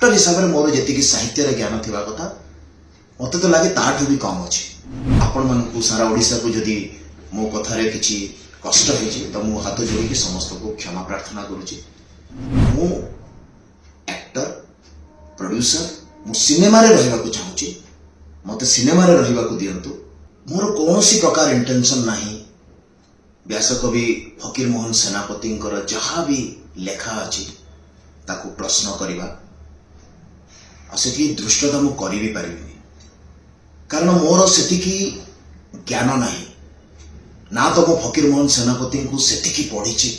Actor हिसाब से मोर जी साहित्य ज्ञान थिबा कथा मत तो लगे ताठू भी कम अच्छे। आपण मानू सारा ओडिशा को जदि मो कथार किसी कष्ट होती तो मु हाथ जोड़ी समस्त को क्षमा प्रार्थना करुच्ची। मु एक्टर प्रोड्यूसर मु सिनेमा रे रहिबा को चाहूची, मते सिनेमा रे रहिबा को दियंतु। मोर कोनोसी प्रकार इंटेंशन नाही व्यासकवि फकीर मोहन सेनापति जहाँ भी लेखा अच्छी ताकू प्रश्न करवा से दृष्टता मु करी भी पारिबिनी, कारण मोर सेतिकी ज्ञान नाही ना तो मो फकीर मोहन सेनापति को सेतिकी पढ़ी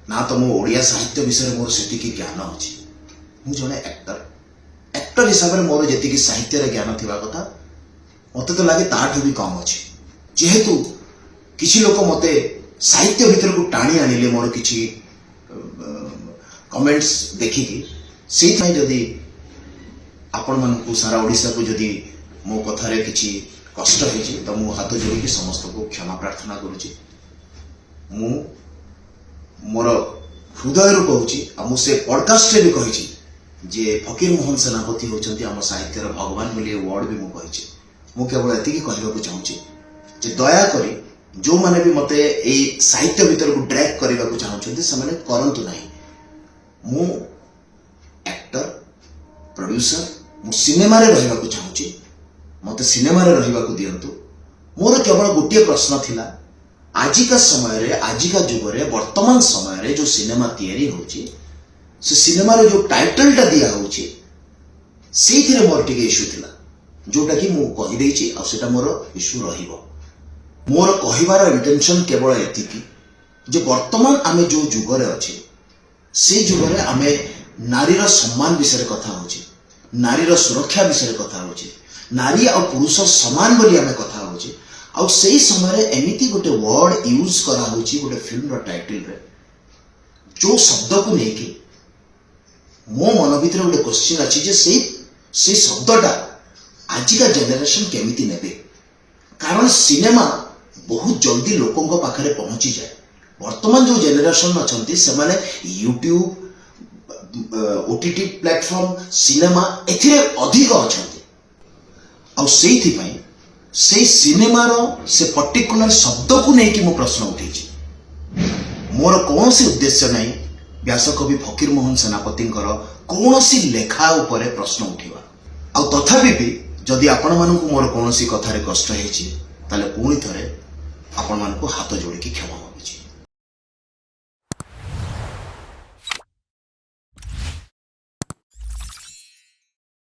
ना तो मो ओडिया साहित्य विषय मोर सेतिकी ज्ञान अच्छी। मु जने एक्टर हिसाब से मोर जी साहित्य ज्ञान थिबा कथा मत तो लगे ताठू भी कम अच्छे। जेहेतु किसी लोक मते साहित्य भीतर को टाणी आनिले मोर किसी कमेंट्स देखिकी से जदि आपण मानू सारा ओडिशा को जदि मो कथार किसी कष्ट होती तो मु हाथ जोड़ी समस्त को क्षमा प्रार्थना करुच्ची। मु मोर हृदय कहूँ मुझे पॉडकास्ट भी कही जे फकीर मोहन सेनापति होती आम साहित्यर भगवान बोली वर्ड भी मुझे मु केवल एति कहवाक चाहूँगी जे दया करी जो माने भी मते ए साहित्य भीतर को ड्रैग करने को चाहते से करंतु नहीं। मु एक्टर प्रोड्यूसर मु सिनेमा रे रहिबा को चाहूँगी, मते सिनेमा रे रहिबा को दियंतु। मोर केवल गोटे प्रश्न थिला आजिका समय रे आजिका जुग रे वर्तमान समय रे जो सिनेमा तैयारी होची से सिनेमा रे जो टाइटल टा दिया होची सेथिरे मोर टिके इश्यू थिला जोटा कि मु कहि देछि आ सेटा मोर इश्यू रहिबो। मोर कहिबार इंटेंशन केवल एतिकी जे वर्तमान आमे जो जुग रे अछि से जुग रे आमे नारीर सम्मान विषय कथा होछि, नारीर सुरक्षा विषय कथा होछि, नारी और पुरुष समान बोली आमे कथा होछि। आ सेही समय रे एमिति गोटे वर्ड यूज करा होछि गोटे फिल्म रो टाइटल रे जो शब्द को लेके मो मन भीतर गोटे क्वेश्चन अछि जे से शब्दटा आजिका जेनेरेशन केमिति नेबे, कारण सिनेमा बहुत जल्दी लोकों पाखरे पहुंची जाए। वर्तमान जो जेनेरेशन अच्छा से माने यूट्यूब ओटीटी प्लेटफॉर्म सिनेमा एथिरे अधिक अच्छा से सिनेमार से पर्टिकुलर शब्द को लेकिन मो प्रश्न उठे। मोर कौन सी उद्देश्य नहीं व्यासकवि फकीर मोहन सेनापति कौन सी लेखा उपरे प्रश्न उठा आ तथापि भी जदि आपण मानू मोर कौन सी कथार कष्ट होती पुणी थे आपण मान हाथ जोड़ी क्षमा।